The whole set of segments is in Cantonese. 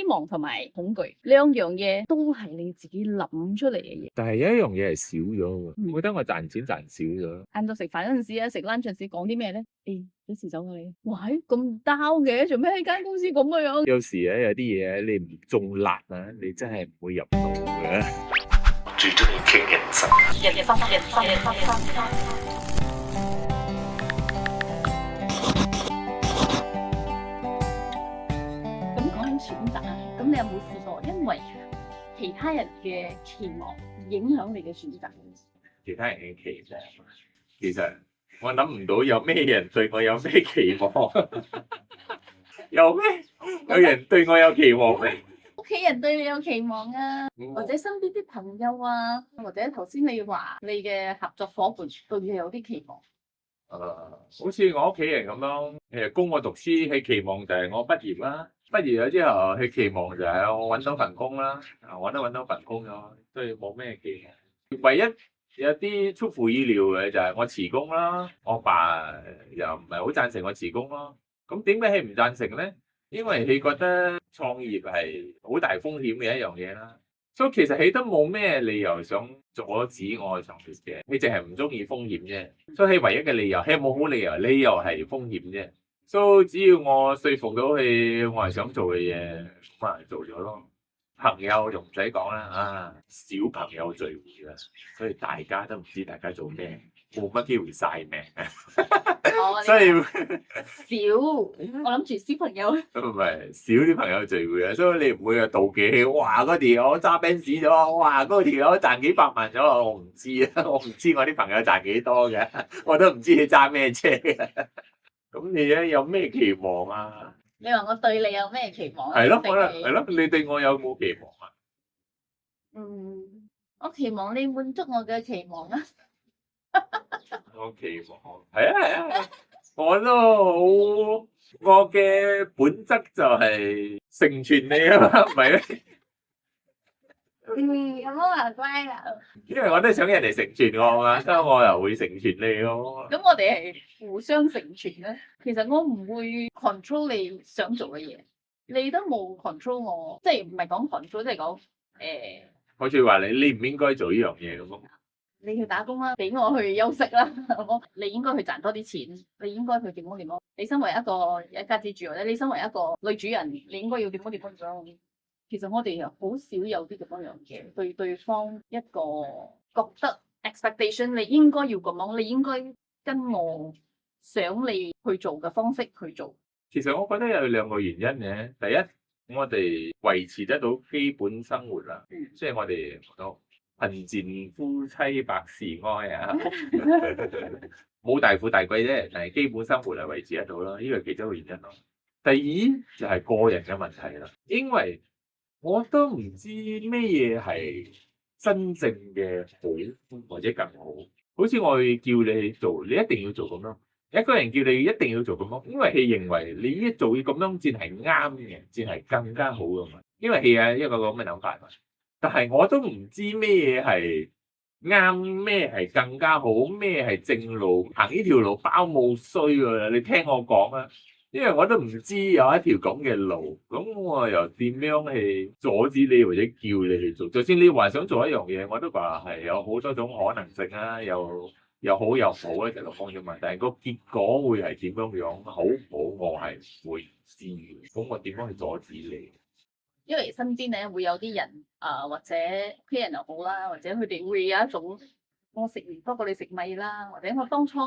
希望同埋恐懼兩樣嘢都係你自己諗出嚟嘅嘢。但係有一樣嘢係少咗喎，我覺得我賺錢賺少咗。晏晝食飯嗰陣時啊，食 lunch 嗰陣時講啲咩咧？幾時走啊你？哇，咁 down 嘅，做咩喺間公司咁嘅樣？有時咧有啲嘢你唔中辣啊，你真係唔會入腦嘅。最中意傾人生，人生。選擇啊，咁你有冇試過因為其他人嘅期望影響你嘅選擇？其他人嘅期望，其實我諗唔到有咩人對我有咩期望，有咩？有人對我有期望咩？屋企人對你有期望啊，或者身邊啲朋友啊，或者頭先你話你嘅合作夥伴對你有啲期望。好似我屋企人咁樣，供我讀書，佢期望就係我畢業啦。畢業咗之後，佢期望就係我揾到份工啦。揾到份工咗，所以冇咩期望。唯一有啲出乎意料嘅就係我辭工啦。我爸又唔係好贊成我辭工咯。咁點解佢唔贊成咧？因為佢覺得創業係好大風險嘅一樣嘢啦。所以其實佢都冇咩理由想阻止我去創業嘅，佢淨係唔中意風險啫。所以佢唯一嘅理由，佢冇好理由，理由係風險啫。所以只要我說服到佢，我係想做嘅嘢，咁咪做咗咯。朋友就唔使講啦，小朋友聚會啦，所以大家都唔知大家做咩，冇乜機會晒命。所以少，我諗住小朋友唔係少啲朋友聚會啊，所以你唔會妒忌，哇嗰條友揸 Benz 咗，哇嗰條友賺幾百萬咗，我唔知啊，我唔知我啲朋友賺幾多嘅，我都唔知你揸咩車嘅。咁你咧有咩期望啊？你話我對你有咩期望？係咯，係咯，你對我有冇期望啊？我期望你滿足我嘅期望啊！我期望係啊，我都好，我嘅本質就係成全你啊嘛，唔係咩？咁啊乖啦，因為我都想人哋成全我嘛，所以我又會成全你咯。咁我哋係互相成全咧。其實我唔會 control 你想做嘅嘢，你都冇 control 我，即係唔係講 control，即係講好似話你唔應該做呢樣嘢咁咯。你去打工啦，俾我去休息啦。你應該去賺多啲錢，你應該去點樣點樣。你身為一家之主，或者你身為一個女主人，你應該要點樣點樣。其實我哋又好少有啲咁樣嘅對對方一個覺得 expectation，你應該要咁樣，你應該跟我想你去做嘅方式去做。其實我覺得有兩個原因嘅。第一，我哋維持得到基本生活啦，即係我哋都貧賤夫妻百事哀啊，冇大富大貴啫，但係基本生活係維持得到咯，呢個係其中一個原因咯。第二就係個人嘅問題啦，因為我都唔知咩嘢係真正嘅好或者更好。好似我會叫你做，你一定要做咁樣。一個人叫你一定要做咁樣，因為佢認為你一做咁樣先係啱嘅，先係更加好噶嘛。因為佢有一個咁嘅諗法嘛。但係我都唔知咩嘢係啱，咩係更加好，咩係正路。行呢條路包冇衰噶，你聽我講啊。因為我都唔知有一條咁嘅路，咁我又點樣去阻止你或者叫你去做？就算你話想做一樣嘢，我都話係有好多種可能性啊，又好又好咧，就咁講啫嘛。但係個結果會係點樣樣，好唔好，我係唔會知嘅。咁我點樣去阻止你？因為身邊咧會有啲人或者屋企人又好啦，或者佢哋會有一種我食鹽多過你食米啦，或者我當初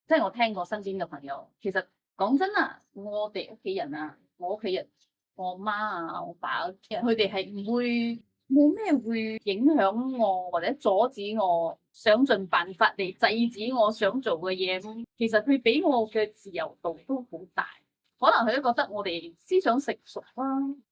即係我聽過身邊嘅朋友，其實。講真啊，我哋屋企人啊，我屋企人，我媽啊，我爸佢哋係唔會冇咩會影響我或者阻止我想盡辦法嚟制止我想做嘅嘢。其實佢俾我嘅自由度都好大，可能佢都覺得我哋思想成熟啦，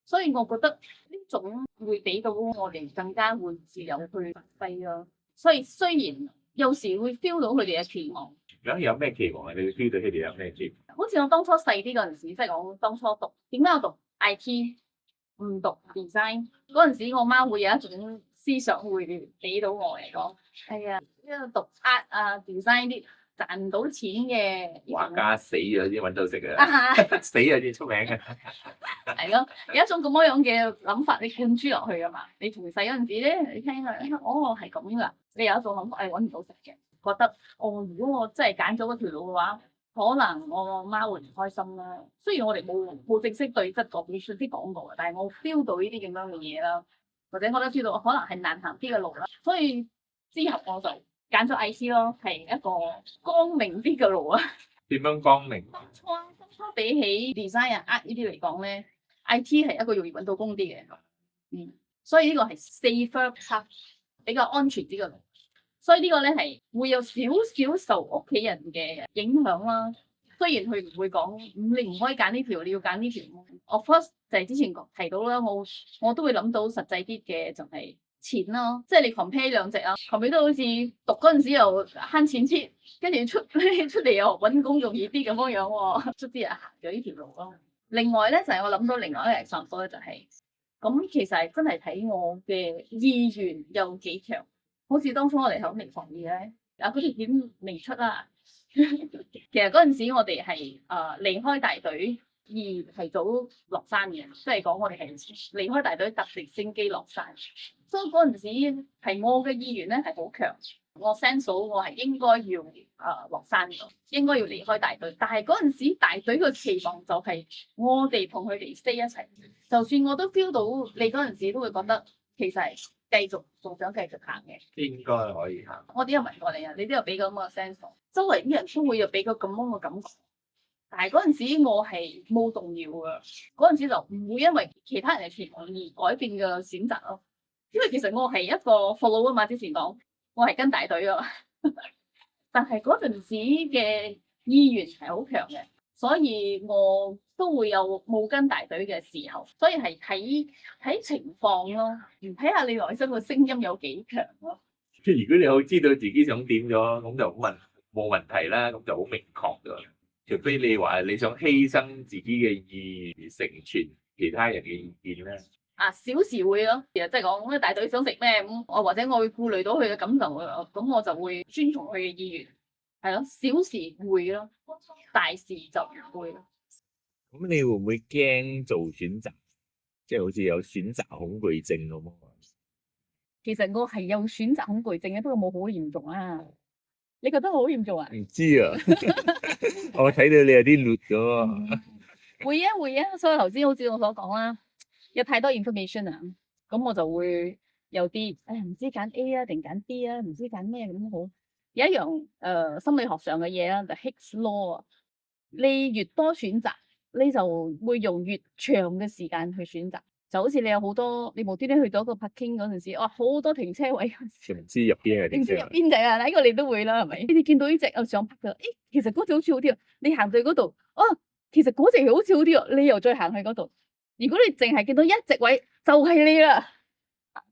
所以我覺得呢種會俾到我哋更加會自由去發揮咯。所以雖然有時會 feel 到佢哋嘅期望。咁有咩期望啊？你 feel 到佢哋有咩期望？好似我當初細啲嗰陣時，即係我當初讀，點解我讀 IT 唔讀 design？嗰陣時我媽會有一種思想會俾到我嚟講，係啊，因為讀 art 啊 design 啲賺唔到錢嘅畫家死咗先揾到食嘅，啊，死咗先出名嘅。係咯，有一種咁樣嘅諗法，你灌輸落去啊嘛。你從細嗰陣時咧，你聽啊，哦係咁噶，你有一種諗法係揾唔到食嘅，覺得如果我真係揀咗嗰條路嘅話，可能我媽會唔開心啦。雖然我哋冇正式對質過，佢啲講過嘅，但係我 feel 到呢啲咁樣嘅嘢啦，或者我都知道可能係難行啲嘅路啦，所以之後我就揀咗 IC 咯，係一個光明啲嘅路啊。點樣光明？當初比起 design 啊、art 呢啲嚟講咧，IT 係一個容易揾到工啲嘅，所以呢個係 safer path，比較安全啲嘅路。所以呢個咧係會有少少受屋企人嘅影響啦。雖然佢唔會講，你唔可以揀呢條，你要揀呢條。我 first 就係之前提到啦，我都會諗到實際啲嘅就係錢咯，即係你 compare 兩隻啊，compare 都好似讀嗰陣時又慳錢啲，跟住出嚟又揾工容易啲咁樣喎，卒之啊行咗呢條路咯。另外咧就係我諗到另外一個 example 咧就係，咁其實係真係睇我嘅意願有幾強。好似當初我哋喺明房二咧，嗰條片未出啦。其實嗰陣時我哋係離開大隊而提早落山嘅，即係講我哋係離開大隊搭直升機落山。所以嗰陣時係我嘅意願咧係好強，我 sense 到我係應該要落山嘅，應該要離開大隊。但係嗰陣時大隊嘅期望就係我哋同佢哋 stay 一齊。就算我都 feel 到你嗰陣時都會覺得其實係繼續仲想繼續行嘅，應該可以行。我都有問過你啊，你都有俾咁嘅 sense，周圍啲人都會有俾個咁樣嘅感覺。但係嗰陣時我係冇動搖嘅，嗰陣時就唔會因為其他人嘅期望而改變嘅選擇咯。因為其實我係一個 follow 啊嘛，之前講我係跟大隊啊，但係嗰陣時嘅意願係好強嘅，所以我都會有冇跟大隊嘅時候，所以係睇情況咯，睇下你內心嘅聲音有幾強咯。即係如果你好知道自己想點咗，咁就冇問題啦，咁就好明確㗎。除非你話你想犧牲自己嘅意願成全其他人嘅意見咧。小時會咯，其實即係講大隊想食咩咁，我或者我會顧慮到佢嘅感受，咁我就會尊重佢嘅意願，係咯。小時會咯，大事就唔會咯。咁你會唔會驚做選擇？即係好似有選擇恐懼症咁啊？其實我係有選擇恐懼症嘅，不過冇好嚴重啊。你覺得好嚴重啊？唔知啊，我睇到你有啲劣咗喎。會啊，所以頭先好似我所講啦，有太多 information 啊，咁我就會有啲唔知揀 A 啊定揀 B 啊，唔知揀咩咁好。有一樣心理學上嘅嘢啦，就 Hicks Law 啊，你越多選擇，你就會用越長嘅時間去選擇。就好似你有好多，你無端端去到一個 parking 嗰陣時，好多停車位，唔知入邊係唔知入邊隻啊？呢個你都會啦，係咪？你見到呢隻想拍嘅，其實嗰隻好似好啲啊，你行到去嗰度，其實嗰隻好似好啲啊，你又再行去嗰度。如果你淨係見到一隻位，就係你啦，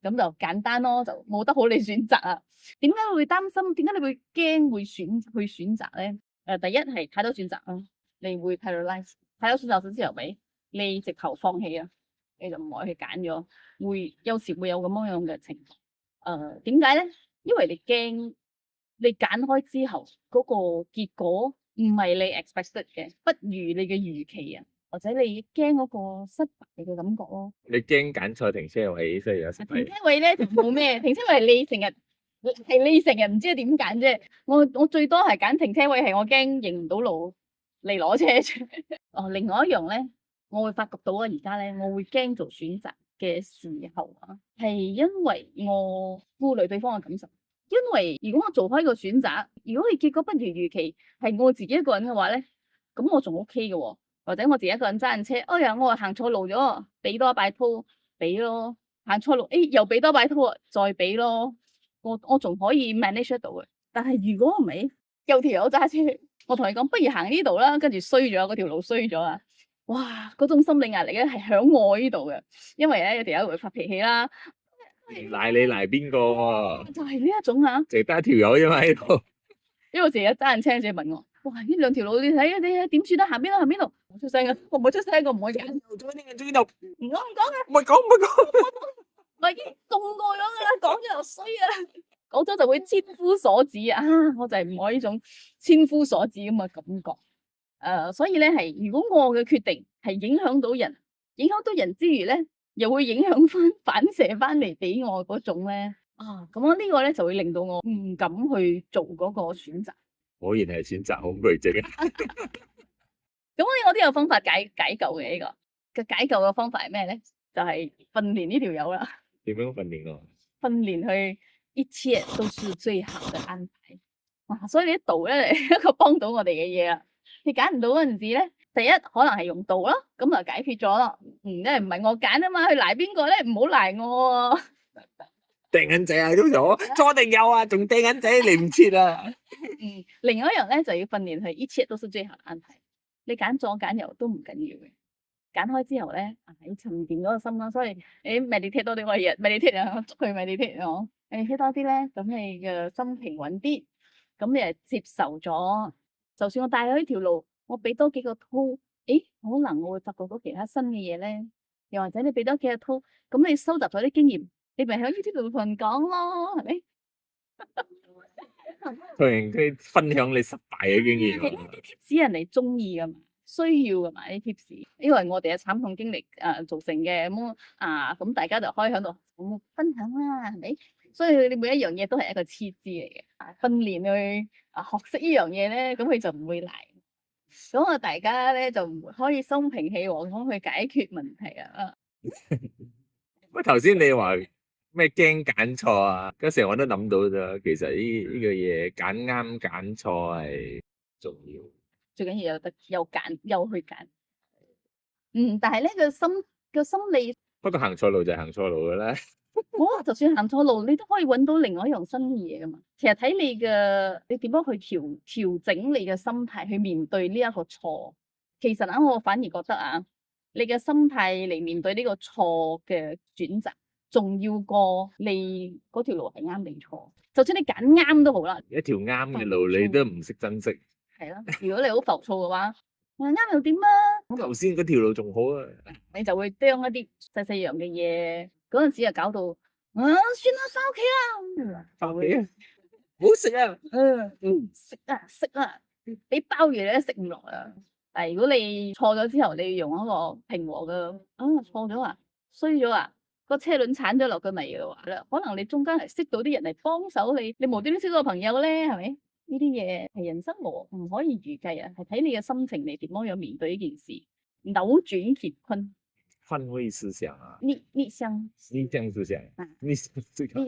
咁就簡單咯，就冇得好你選擇啊。點解會擔心？點解你會驚會去選擇咧？第一係太多選擇啦，你會 paralyze，太多選擇之後咪你直頭放棄啊，你就唔可以去揀咗，有時會有咁樣嘅情況。點解咧？因為你驚你揀開之後嗰個結果唔係你 expected 嘅，不如你嘅預期啊。或者你驚嗰個失敗嘅感覺咯。你驚揀錯停車位，所以有時停車位咧就冇咩，停車位你成日唔知點揀啫。我最多係揀停車位，係我驚認唔到路嚟攞車啫。另外一樣咧，我會發覺到而家咧，我會驚做選擇嘅時候啊，係因為我顧慮對方嘅感受。因為如果我做開個選擇，如果你結果不如預期，係我自己一個人嘅話咧，咁我仲 OK 嘅喎。或者我自己一個人揸緊車，我行錯路咗，俾多一擺拖，俾咯。行錯路，又俾多擺拖，再俾咯。我仲可以 manage 到嘅。但係如果唔係，有條友揸車，我同你講，不如行呢度啦，跟住衰咗，嗰條路衰咗啊！哇，嗰種心理壓力咧係響我呢度嘅，因為咧有條友會發脾氣啦。賴你賴邊個喎？就係呢一種啊，淨得一條友啫嘛喺度。因為我成日揸緊車，成日問我。哇！呢兩條路你睇你點算啊？行邊度行邊度？唔出聲嘅，我唔會出聲，我唔會揀。做呢個做呢度，唔講啊！唔係講。我已經凍過咗噶啦，講咗又衰啊！講咗就會千夫所指啊！我就係唔愛呢種千夫所指咁嘅感覺。所以咧係，如果我嘅決定係影響到人，影響到人之餘咧，又會影響翻反射翻嚟俾我嗰種咧，咁我呢個咧就會令到我唔敢去做嗰個選擇。果然係選擇恐懼症。咁我都有方法解救嘅呢個嘅解救嘅方法係咩咧？就係訓練呢條友啦。點樣訓練我？訓練去一切都是最好嘅安排。所以呢啲道咧係一個幫到我哋嘅嘢啦。你揀唔到嗰陣時咧，第一可能係用道咯，咁就解決咗咯。因為唔係我揀啊嘛，去賴邊個咧？唔好賴我喎。掟銀仔啊，都錯定有啊，仲掟銀仔嚟唔切啊。另外一樣咧就要訓練去一切都是最好嘅安排。你揀左揀右都唔緊要嘅，揀開之後咧，你沉澱嗰個心啦。所以你 meditate 多啲，我日 meditate 啊，捉佢 meditate 我，meditate 多啲咧，咁你嘅心平穩啲，咁你係接受咗。就算我帶咗呢條路，我俾多幾個鋪，可能我會發覺到其他新嘅嘢咧。又或者你俾多幾個鋪，咁你收集咗啲經驗，你咪喺 YouTube 度同人講咯，係咪？同人佢分享你失敗嘅經驗。呢啲 tips 人哋中意噶嘛，需要噶嘛呢啲 tips，因為我哋嘅慘痛經歷造成嘅咁大家就可以喺度分享啦，係咪？所以你每一樣嘢都係一個黐枝嚟嘅，訓練去學識呢樣嘢咧，咁佢就唔會賴。咁大家咧就可以心平氣和咁去解決問題啊。喂，頭先你話咩驚揀錯啊？嗰時我都諗到咗，其實呢個嘢揀啱揀錯係重要，最緊要有得又揀又去揀。但係咧個心理，不過行錯路就係行錯路噶啦。就算行錯路，你都可以揾到另外一樣新嘢噶嘛。其實睇你點樣去調整你嘅心態去面對呢一個錯。其實我反而覺得你嘅心態嚟面對呢個錯嘅選擇，重要過你嗰條路係啱定錯。就算你揀啱都好啦，一條啱嘅路你都唔識珍惜。係咯，如果你好浮躁嘅話，啱又點啊？頭先嗰條路仲好啊，你就會啄一啲細樣嘅嘢，嗰陣時就搞到算啦，翻屋企啦，翻屋企啊，唔好食啊，食啊，俾鮑魚你都食唔落啊！但係如果你錯咗之後，你要用一個平和嘅錯咗衰咗個車輪鏟咗落個泥嘅話咧，可能你中間係識到啲人嚟幫手你無端端識到個朋友咧，係咪？呢啲嘢係人生唔可以預計係睇你嘅心情你點樣面對呢件事，扭轉乾坤。換位思想啊！逆向思想，逆向思考，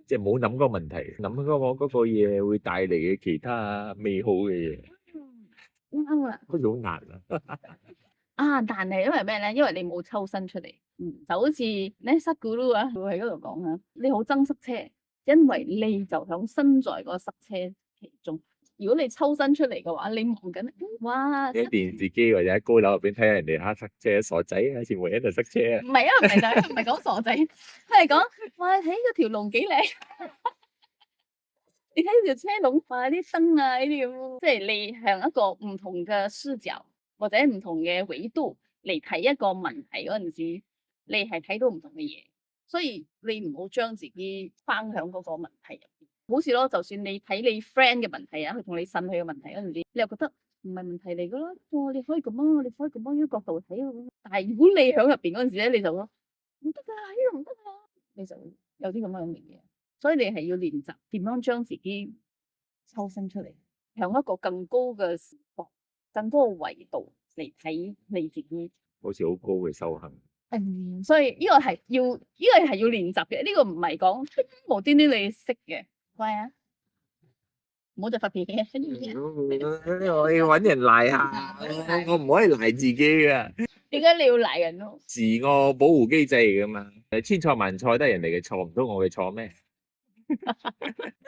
即係冇諗個問題，諗嗰個嘢會帶嚟嘅其他美好嘅嘢。啱啦，好似好難啊！但係因為咩咧？因為你冇抽身出嚟，就好似咧塞古魯會喺嗰度講你好憎塞車，因為你就響身在個塞車其中。如果你抽身出嚟嘅話，你望緊哇！喺電視機或者喺高樓入邊睇下人哋塞車，傻仔喺前面喺度塞車啊！唔係講傻仔，係講哇！睇嗰條龍幾靚，你睇條車龍，哇！啲燈呢啲咁，即係你向一個唔同嘅視角或者唔同嘅維度嚟睇一個問題嗰陣時，你係睇到唔同嘅嘢，所以你唔好將自己框響嗰個問題入邊。好似咯，就算你睇你 friend 嘅問題佢同你呻佢嘅問題嗰陣時，你又覺得唔係問題嚟噶啦，你可以咁樣，你可以咁樣呢個角度睇。但係如果你響入邊嗰陣時咧，你就講唔得噶，呢個唔得噶，你就有啲咁樣嘅嘢。所以你係要練習點樣將自己抽身出嚟，向一個更高嘅視角、更高嘅維度嚟睇你自己，好似好高嘅修行。所以呢個係要練習嘅，呢個唔係講無端端你識嘅。乖啊，唔好再發脾氣。我要搵人賴下，我唔可以賴自己噶。點解你要賴人咯？自我保護機制嚟噶嘛，千錯萬錯都係人哋嘅錯，唔通我嘅錯咩？呢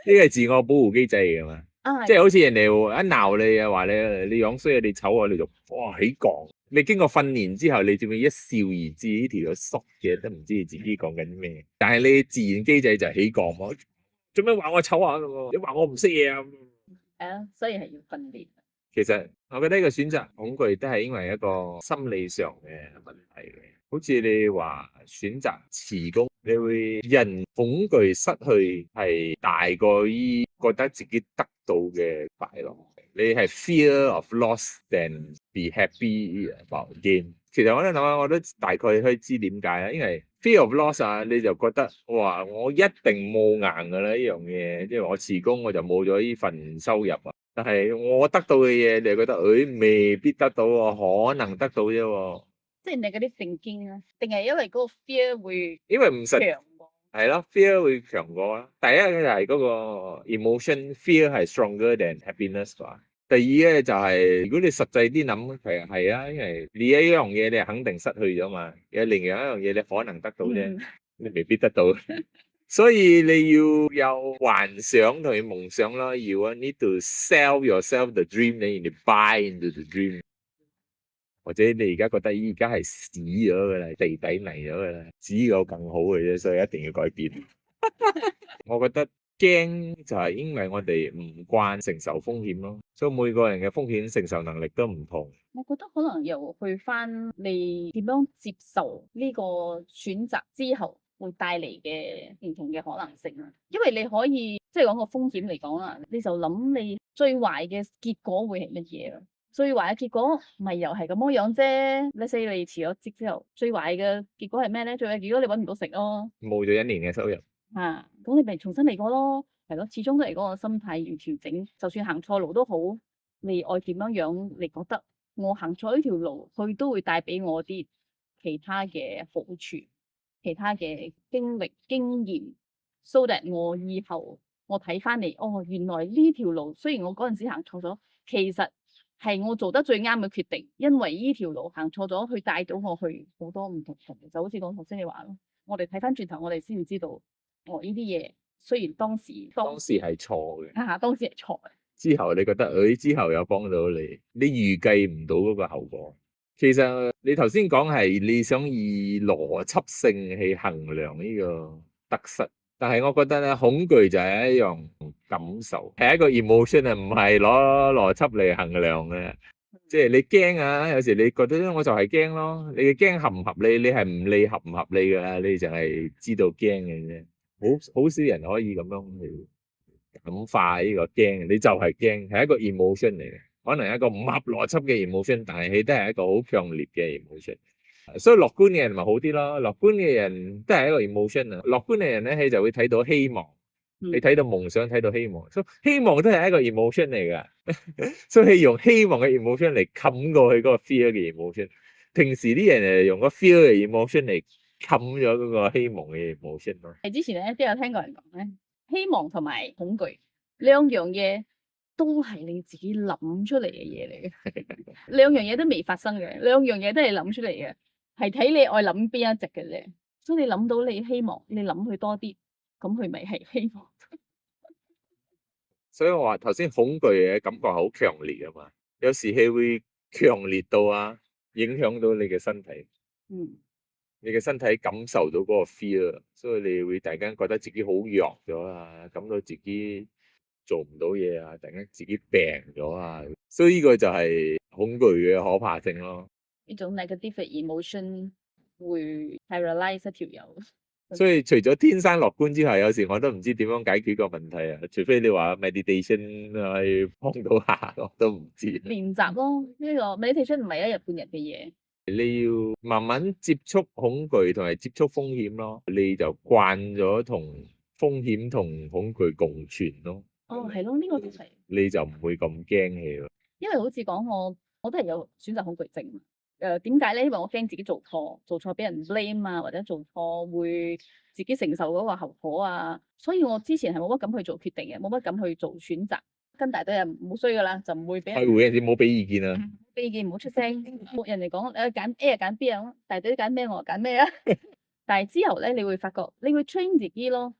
個係自我保護機制嚟噶嘛。即係好似人哋一鬧你啊，話你樣衰啊，你醜啊，你就哇起槓。你經過訓練之後，你仲會一笑而至，呢條友縮嘅都唔知你自己講緊咩。但係你自然機制就係起槓喎。做咩話我醜啊？你話我唔識嘢啊？所以係要訓練。其實我覺得呢個選擇恐懼都係因為一個心理上嘅問題嘅。好似你話選擇辭工，你會人恐懼失去係大過於覺得自己得到嘅快樂。你係 fear of loss than be happy about gain。其實我諗下，我都大概可以知點解啦。因為 fear of loss 啊，你就覺得哇，我一定冇硬噶啦呢樣嘢，即係我辭工我就冇咗呢份收入啊。但係我得到嘅嘢，你就覺得未必得到喎，可能得到啫喎。即係你嗰啲定啊，定係因為嗰個 fear 會因為唔實強喎。係咯，fear 會強過啦。第一嘅就係嗰個 emotion fear 係 stronger than happiness 啩。第二咧就係、如果你實際啲諗，其實係啊，因為呢一樣嘢你係肯定失去咗嘛，有另外一樣嘢你可能得到啫，你未必得到。所以你要有幻想同埋夢想啦，要 need to sell yourself the dream， 你 need to buy into the dream。或者你而家覺得依家係屎咗噶啦，地底泥咗噶啦，只有更好嘅啫，所以一定要改變。我覺得驚就係因為我哋唔慣承受風險咯，所以每個人嘅風險承受能力都唔同。我覺得可能又去翻你點樣接受呢個選擇之後會帶嚟嘅唔同嘅可能性啦。因為你可以即係講個風險嚟講啦，你就諗你最壞嘅結果會係乜嘢咯？最壞嘅結果咪又係咁樣啫。你四你辭咗職之後，最壞嘅結果係咩咧？最壞結果你搵唔到食咯，冇咗一年嘅收入。咁你咪重新嚟過咯，係咯，始終都係嗰個心態要調整。就算行錯路都好，你愛點樣你覺得我行錯呢條路，佢都會帶俾我啲其他嘅好處，其他嘅經歷經驗，so that 我以後我睇翻嚟，原來呢條路雖然我嗰陣時行錯咗，其實係我做得最啱嘅決定，因為呢條路行錯咗，佢帶到我去好多唔同嘅，就好似講頭先你話咯，我哋睇翻轉頭，我哋先至知道，呢啲嘢雖然當時係錯嘅，當時係錯嘅，之後你覺得之後有幫到你，你預計唔到嗰個後果。其實你頭先講係你想以邏輯性去衡量呢個得失。但係我覺得咧，恐懼就係一樣感受，係一個 emotion 啊，唔係攞邏輯嚟衡量嘅。即係你驚啊，有時你覺得我就係驚咯，你嘅驚合唔合理？你係唔理合唔合理噶啦，你就係知道驚嘅啫。好少人可以咁樣去感化呢個驚，你就係驚，係一個 emotion 嚟嘅，可能係一個唔合邏輯嘅 emotion，但係佢都係一個好強烈嘅 emotion。所以樂觀嘅人咪好啲咯，樂觀嘅人都係一個 emotion 啊。樂觀嘅人咧，佢就會睇到希望，你睇到夢想，睇到希望，所以希望都係一個 emotion 嚟噶。所以用希望嘅 emotion 嚟冚過去嗰個 fear 嘅 emotion。平時啲人係用個 fear 嘅 emotion 嚟冚咗嗰個希望嘅 emotion 咯。係之前咧都有聽過人講咧，希望同埋恐懼兩樣嘢都係你自己諗出嚟嘅嘢嚟嘅，兩樣嘢都未發生嘅，兩樣嘢都係諗出嚟嘅。係睇你愛諗邊一隻嘅啫，所以你諗到你希望，你諗佢多啲，咁佢咪係希望。所以我話頭先恐懼嘅感覺好強烈啊嘛，有時係會強烈到影響到你嘅身體。你嘅身體感受到嗰個 fear，所以你會突然間覺得自己好弱咗啊，感到自己做唔到嘢啊，突然間自己病咗啊，所以呢個就係恐懼嘅可怕性咯。呢種 negative emotion 會 paralyze 一條友。所以除咗天生樂觀之外，有時我都唔知點樣解決個問題啊。除非你話 meditation 去幫到下，我都唔知。練習咯，呢個 meditation 唔係一日半日嘅嘢。你要慢慢接觸恐懼同埋接觸風險咯，你就慣咗同風險同恐懼共存咯。係咯，呢個就係。你就唔會咁驚氣咯。因為好似講我都係有選擇恐懼症。點解咧？因為我驚自己做錯俾人 blame 啊，或者做錯會自己承受嗰個後果啊，所以我之前係冇乜敢去做決定嘅，冇乜敢去做選擇，跟大隊人唔好衰噶啦，就唔會俾人開會你唔好俾意見啊，俾意見唔好出聲，人哋講揀 A 啊揀 B 啊，大隊揀咩我揀咩啊，但係之後咧你會發覺你會 train 自己咯，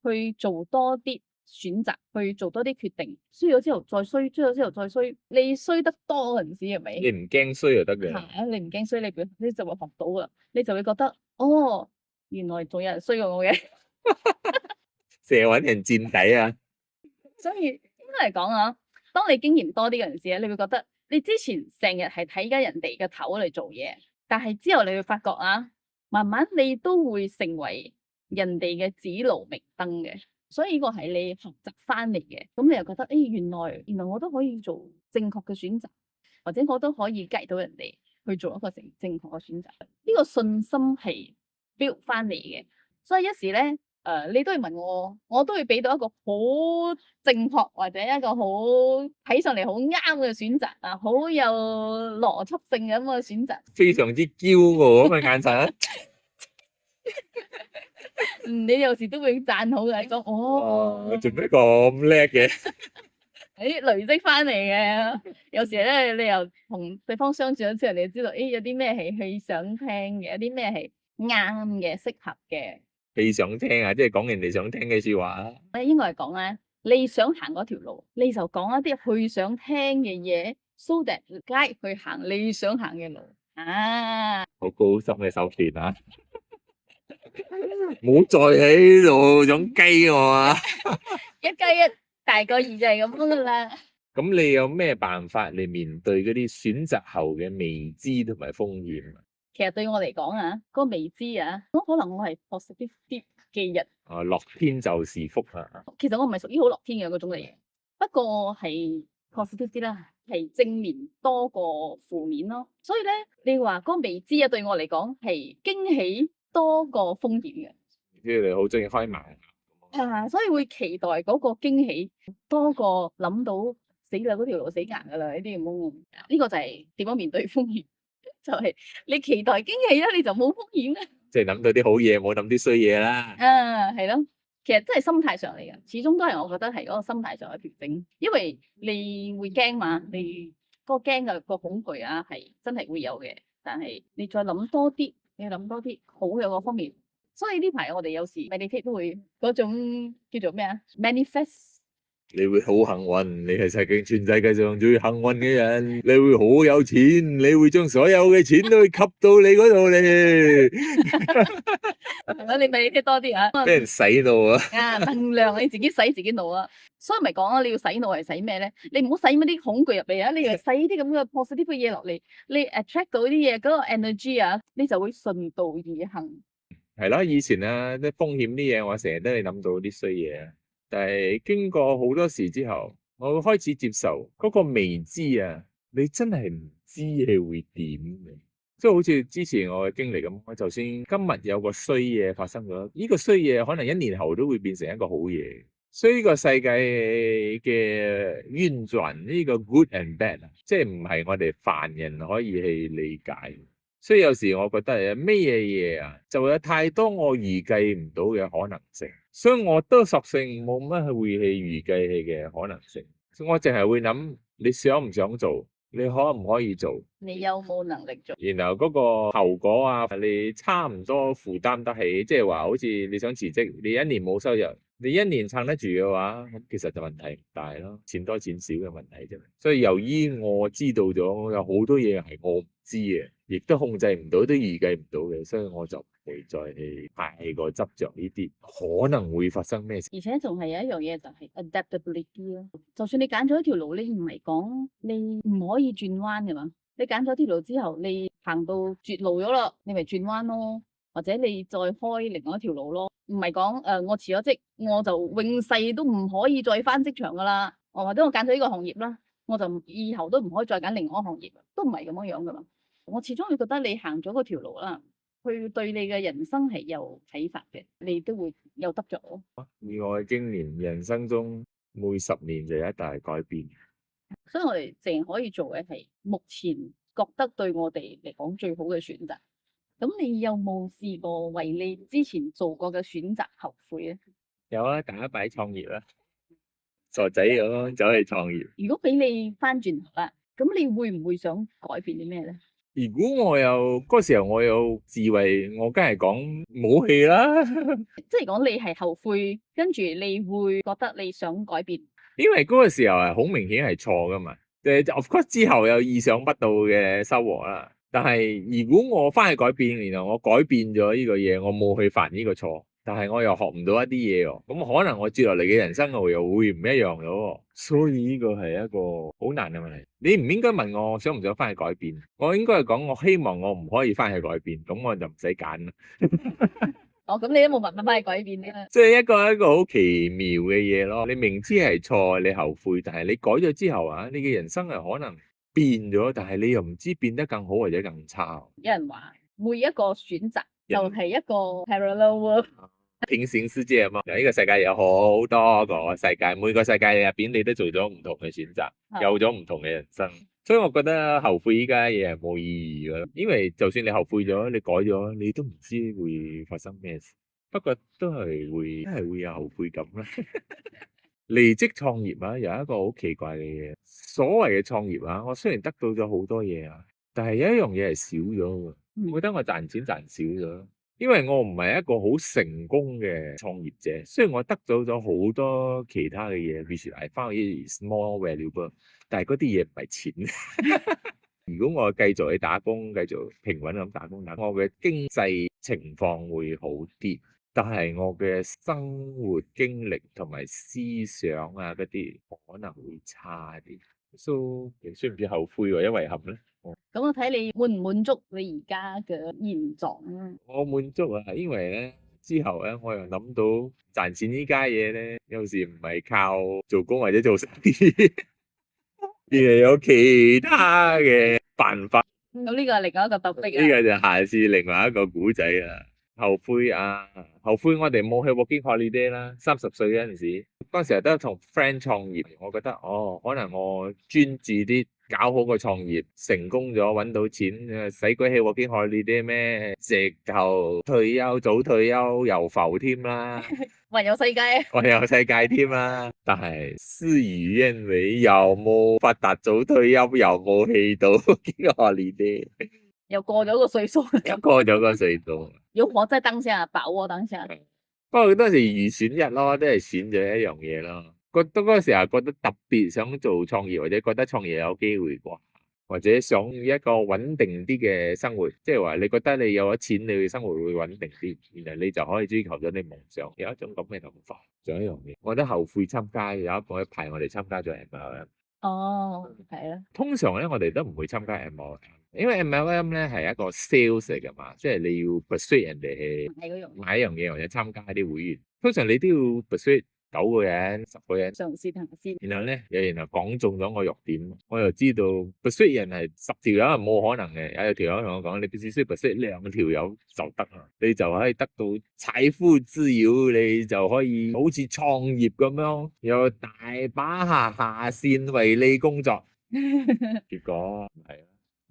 去做多啲選擇，去做多啲決定，衰咗之後再衰，衰咗之後再衰，你衰得多嗰陣時係咪？你唔驚衰就得嘅。你唔驚衰，你就會學到噶，你就會覺得原來仲有人衰過我嘅，成日搵人墊底啊！所以應該嚟講啊，當你經驗多啲嗰陣時咧，你會覺得你之前成日係睇緊人哋嘅頭嚟做嘢，但係之後你會發覺慢慢你都會成為人哋嘅指路明燈嘅，所以呢個係你學習翻嚟嘅。咁你又覺得原來我都可以做正確嘅選擇，或者我都可以 guide 到人哋去做一個正確嘅選擇。呢個信心係 build 翻嚟嘅，所以一時咧。你都要問我，我都會俾到一個好正確或者一個好睇上嚟好啱嘅選擇啊，好有邏輯性嘅咁嘅選擇。非常之驕傲咁嘅眼神。你有時都會讚好嘅，講做咩咁叻嘅？累積翻嚟嘅。有時咧，你又同對方相處咗之後，你就知道，有啲咩係佢想聽嘅，有啲咩係啱嘅、適合嘅。你想聽啊，即係講人哋想聽嘅說話。咧應該係講咧，你想行嗰條路，你就講一啲佢想聽嘅嘢，so that guide 去行你想行嘅路啊。好高深嘅手段啊！唔好再喺度想雞我啊！一加一大過二就係咁樣噶啦。咁你有咩辦法嚟面對嗰啲選擇後嘅未知同埋風險？其實對我嚟講啊，嗰個未知啊，咁可能我係 positive 啲嘅人。樂天就是福啊！其實我唔係屬於好樂天嘅嗰種嚟嘅，不過係 positive 啲啦，係正面多過負面咯。所以咧，你話嗰個未知啊，對我嚟講係驚喜多過風險嘅。即係你好中意開盲。所以會期待嗰個驚喜多過諗到死啦嗰條路死硬噶啦呢啲咁。呢個就係點樣面對風險。就係你期待驚喜啦，你就冇風險啦。即係諗到啲好嘢，冇諗啲衰嘢啦。係咯，其實真係心態上嚟嘅，始終都係我覺得係嗰個心態上嘅調整。因為你會驚嘛，你嗰個驚嘅個恐懼啊，係真係會有嘅。但係你再諗多啲，你諗多啲好嘅嗰方面。所以呢排我哋有時 meditate 都會嗰種叫做咩啊 manifest。你會好幸運，你係全世界上最幸運嘅人，你會好有錢，你會將所有嘅錢都會吸到你嗰度嚟。你 meditate 多啲啊，俾人洗腦啊！能量你自己洗自己腦啊，所以咪講啊，你要洗腦係洗咩咧？你唔好洗乜啲恐懼入嚟啊，你要洗啲咁嘅 positive 嘅嘢落嚟，你 attract 到啲嘢嗰個 energy 啊，你就會順道而行。係咯，以前啊，啲風險啲嘢，我成日都係諗到啲衰嘢。但係經過好多時之後，我會開始接受嗰個未知啊！你真係唔知係會點嘅，即係好似之前我嘅經歷咁。我就算今日有個衰嘢發生咗，呢個衰嘢可能1年後都會變成一個好嘢。所以呢個世界嘅運轉，呢個 good and bad 啊，即係唔係我哋凡人可以去理解。所以有時我覺得係咩嘢啊，就有太多我預計唔到嘅可能性，所以我都索性冇乜會去預計嘅可能性。我淨係會諗你想唔想做，你可唔可以做，你有冇能力做，然後嗰個後果啊，你差唔多負擔得起。即係話好似你想辭職，你1年冇收入，你1年撐得住嘅話，咁其實就問題唔大咯，錢多錢少嘅問題啫。所以由於我知道咗有好多嘢係我唔知嘅，亦都控制唔到，都預計唔到嘅，所以我就唔會再去太過執着呢啲可能會發生咩事。而且仲係有一樣嘢就係 adaptability 咯。就算你揀咗一條路，你唔係講你唔可以轉彎嘅嘛。你揀咗條路之後，你行到絕路咗啦，你咪轉彎咯，或者你再開另外一條路咯。唔係講我辭咗職，我就永世都唔可以再返職場噶啦。或者我揀咗呢個行業啦，我就以後都唔可以再揀另外一個行業，都唔係咁樣樣噶嘛。我始終會覺得你行咗嗰條路啦，佢對你嘅人生係有啟發嘅，你都會有得着咯。以我嘅經驗，人生中每10年就有一大改變。所以我哋淨係可以做嘅係目前覺得對我哋嚟講最好嘅選擇。咁你有冇試過為你之前做過嘅選擇後悔咧？有啊，第一擺創業啦，傻仔咁走去創業。如果俾你翻轉頭啦，咁你會唔會想改變啲咩咧？如果我有嗰時候我有智慧，我梗係講冇氣啦。即係講你係後悔，跟住你會覺得你想改變，因為嗰個時候係好明顯係錯噶嘛。of course 之後有意想不到嘅收穫啦。但係如果我翻去改變，然後我改變咗呢個嘢，我冇去犯呢個錯，但係我又學唔到一啲嘢喎，咁可能我接落嚟嘅人生又會唔一樣咯。所以呢個係一個好難嘅問題。你唔應該問我想唔想翻去改變，我應該係講我希望我唔可以翻去改變，咁我就唔使揀啦。哦，咁你都冇辦法翻去改變咧。即係一個好奇妙嘅嘢咯。你明知係錯，你後悔，但係你改咗之後啊，你嘅人生係可能變咗，但係你又唔知變得更好或者更差。有人話每一個選擇就係一個 parallel world。平行世界啊嘛，呢個世界有好多個世界，每個世界入邊你都做咗唔同嘅選擇，有咗唔同嘅人生。所以我覺得後悔依家嘢係冇意義噶，因為就算你後悔咗，你改咗，你都唔知會發生咩事。不過都係會有後悔感啦。離職創業啊，有一個好奇怪嘅嘢。所謂嘅創業啊，我雖然得到咗好多嘢啊，但係有一樣嘢係少咗嘅。我覺得我賺錢賺少咗。因為我唔係一個好成功嘅創業者，雖然我得到咗好多其他嘅嘢，譬如係翻去 small valuable，但係嗰啲嘢唔係錢。如果我繼續去打工，繼續平穩咁打工，我嘅經濟情況會好啲，但係我嘅生活經歷同埋思想啊嗰啲可能會差啲。So 算唔算後悔或者遺憾咧？咁我睇你滿唔滿足你而家嘅現狀啊？我滿足啊，因為咧之後咧，我又諗到賺錢呢家嘢咧，有時唔係靠做工或者做生意，而係有其他嘅辦法。咁呢個係另外一個 topic 啊。呢個就下次另外一個古仔啦。後悔啊，後悔我哋冇去 working holiday 啦。30歲嗰陣時，嗰陣時都同 friend 創業，我覺得可能我專注啲搞好個創業，成功咗揾到錢，使鬼去 working holiday咩？直頭退休早退休又浮添啦，環遊世界啊！環遊世界添啦。但係事與願違，又冇發達早退休，又冇去到 working holiday。又過咗個歲數，又過咗個歲數，要活在當下，把握當下。不過嗰陣時二選一咯，都係選咗一樣嘢咯。覺得嗰時候覺得特別想做創業，或者覺得創業有機會啩，或者想一個穩定啲嘅生活，即係話你覺得你有咗錢，你嘅生活會穩定啲，然後你就可以追求咗你夢想，有一種咁嘅諗法。仲有一樣嘢，我覺得後悔參加有一排我哋參加咗 MLM。哦，係啊。通常咧，我哋都唔會參加 MLM。因為 MLM 咧係一個 sales 嚟噶嘛，即係你要 persuade 人哋去買一樣嘢或者參加啲會員。通常你都要 persuade 9個人、10個人，嘗試行先。然後咧，然後講中咗我弱點，我又知道 persuade 人係10條友係冇可能嘅。有條友同我講，你必須 persuade 2條友就得啦，你就可以得到財富自由，你就可以好似創業咁樣，有大把下線為你工作。結果係。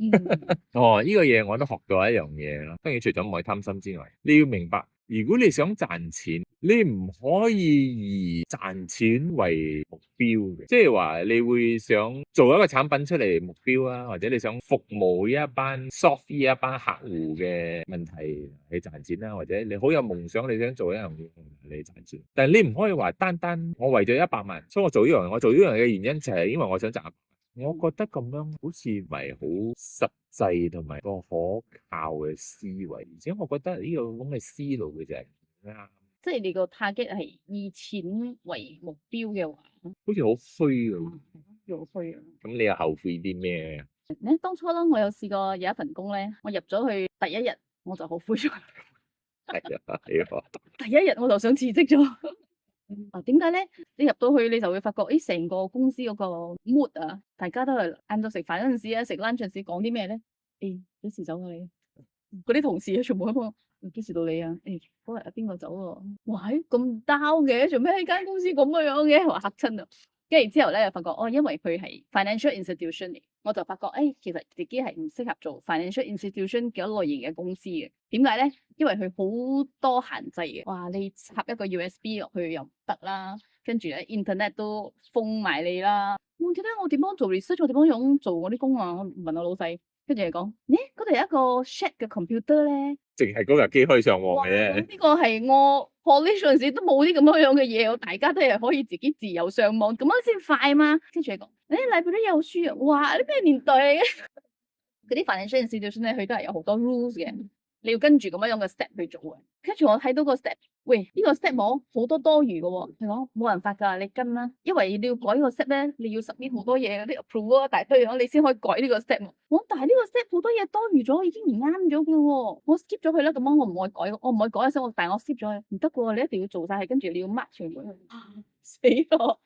呢個嘢我都學到一樣嘢咯。當然除咗唔可以貪心之外，你要明白，如果你想賺錢，你唔可以以賺錢為目標嘅。即係話你會想做一個產品出嚟目標啊，或者你想服務一班 soft 一班客戶嘅問題去賺錢啦，或者你好有夢想，你想做一樣嘢嚟賺錢。但係你唔可以話單單我為咗100萬，所以我做呢樣。我做呢樣嘅原因就係因為我想賺。我覺得咁樣好似唔係好實際同埋個可靠嘅思維，而且我覺得呢個咁嘅思路嘅就係啱。即係你個 target 係以錢為目標嘅話，好似好虛咁。好虛啊！咁你又後悔啲咩？咧當初咧，我有試過有一份工咧，我入咗去第一日我就後悔咗。係啊，係啊。第一日我就想辭職咗。啊，點解咧？你入到去你就會發覺，誒，成個公司嗰個 mood 啊，大家都係晏晝食飯嗰陣時啊，食 lunch 嗰陣時講啲咩咧？誒，幾時走啊你？嗰啲同事啊，全部喺度，幾時到你啊？誒，嗰日啊邊個走啊？哇，咁 down 嘅，做咩喺間公司咁嘅樣嘅？話嚇親啊！跟住之後咧，就發覺因為佢係 financial institution 嚟，我就發覺其實自己係唔適合做 financial institution 嘅一類型嘅公司嘅。點解咧？因為佢好多限制嘅。哇，你插一個 USB 落去又唔得啦，跟住咧 internet 都封埋你啦。我記得我點樣做 research，我點樣做我啲工啊？我問我老細，跟住佢講，嗰度有一個 shared 嘅 computer 咧，淨係嗰架機可以上網嘅。呢個係我 college 嗰陣時都冇啲咁樣嘅嘢，大家都係可以自己自由上網，咁樣先快嘛。跟住佢講，裏邊都有書啊！哇，呢咩年代嚟嘅？嗰啲 financial institution 咧，佢都係有好多 rules 嘅。你要跟住咁樣嘅 step 去做嘅。跟住我睇到個 step， 喂，呢個 step 冇好多多餘嘅喎，佢講冇辦法㗎，你跟啦，因為你要改個 step 咧，你要 submit 好多嘢，啲 approve 一大堆嘢，你先可以改呢個 step。我但係呢個 step 好多嘢多餘咗，已經唔啱咗嘅喎，我 skip 咗佢啦，咁樣我唔可以改，我唔可以改一聲，但係我 skip 咗佢，唔得嘅喎，你一定要做晒係，跟住你要 mark 全部，死咯！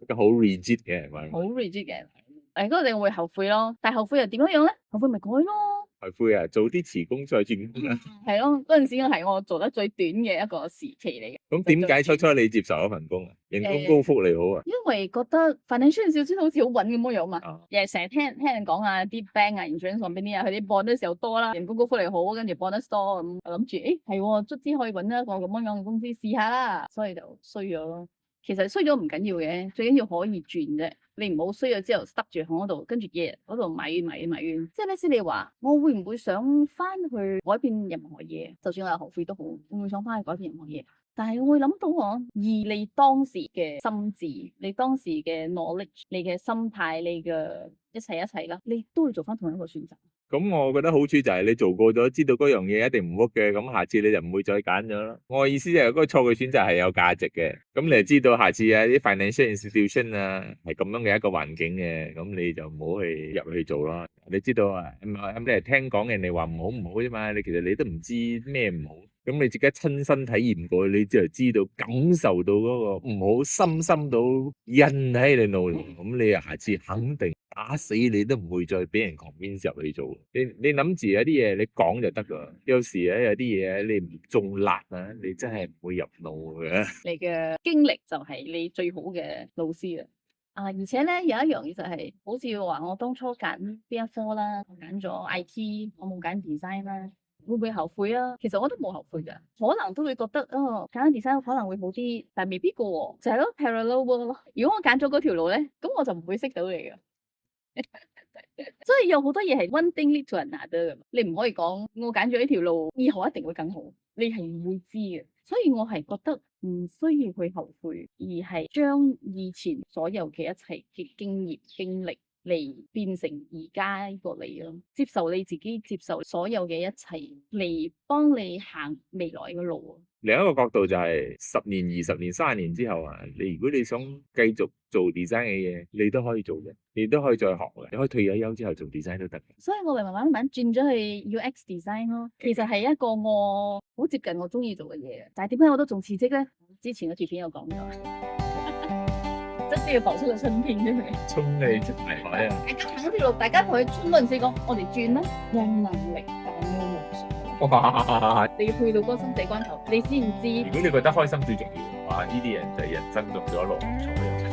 一個好 rigid 嘅係咪？好 rigid 嘅，嗰個你會後悔咯，但係後悔又點樣樣咧？後悔咪改咯。後悔啊！早啲辭工再轉工啊！係咯，嗰陣時係我做得最短嘅一個時期嚟嘅。咁點解初初你接受嗰份工啊？人工高，福利好啊？因為覺得 financial institution 好似好穩咁樣樣嘛，啊成日聽人講啊，啲 bank 啊、insurance 邊啲啊，佢啲 bonus 時候多啦，人工高福利好，跟住 bonus 多咁，我諗住係喎，卒之可以揾一個咁樣樣嘅公司試下啦，所以就衰咗咯。其實衰咗唔緊要嘅，最緊要可以轉啫。你唔好衰咗之後塞住喺嗰度，跟住日日嗰度埋怨。即係咧先，你話我會唔會想翻去改變任何嘢？就算我有後悔都好，會唔會想翻去改變任何嘢？但係我會諗到我以你當時嘅心智、你當時嘅 knowledge、你嘅心態、你嘅一切啦，你都會做翻同一個選擇。咁我覺得好處就係你做過咗，知道嗰樣嘢一定唔 work 嘅，咁下次你就唔會再揀咗啦。我嘅意思就係嗰個錯嘅選擇係有價值嘅，咁你就知道下次啊啲 financial institution 啊係咁樣嘅一個環境嘅，咁你就唔好去入去做咯。你知道啊，你係聽講人哋話唔好啫嘛，你其實你都唔知咩唔好。咁你自己親身體驗過，你就知道感受到嗰個唔好，深到印喺你腦度，咁你下次肯定打死你都唔會再俾人 convince 入去做。你諗住有啲嘢你講就得噶，有時咧有啲嘢你唔中辣啊，你真係唔會入腦嘅。你嘅經歷就係你最好嘅老師啦。而且咧有一樣嘢就係、是，好似話我當初揀邊一科啦，我揀咗 IT， 我冇揀 design 啦。會唔會後悔啊？其實我都冇後悔㗎，可能都會覺得揀 design 可能會好啲，但係未必㗎喎，就係咯 parallel world 咯。如果我揀咗嗰條路咧，咁我就唔會識到你㗎。所以有好多嘢係 one thing lead to another 㗎，你唔可以講我揀咗呢條路，以後一定會更好，你係唔會知嘅。所以我係覺得唔需要去後悔，而係將以前所有嘅一切嘅經驗經歷嚟變成而家呢個你咯，接受你自己，接受所有嘅一切嚟幫你行未來嘅路。另一個角度就係10年、20年、30年之後啊，如果你想繼續做 design 嘅嘢，你都可以做嘅，你都可以再學嘅，你可以退咗休之後做 design 都得。所以我咪慢慢轉咗去 UX design 咯，其實係一個我好接近我中意做嘅嘢，但係點解我都仲辭職咧？之前嘅條片有講咗。即係要浮出個春天出嚟，衝你出大海啊！大家行嗰條路，大家同佢村嗰陣時講，我哋轉啦，有能力但冇夢想。哇！你要去到嗰個生死關頭，你先知。如果你覺得開心最重要嘅話，呢啲人就係人生中咗樂趣。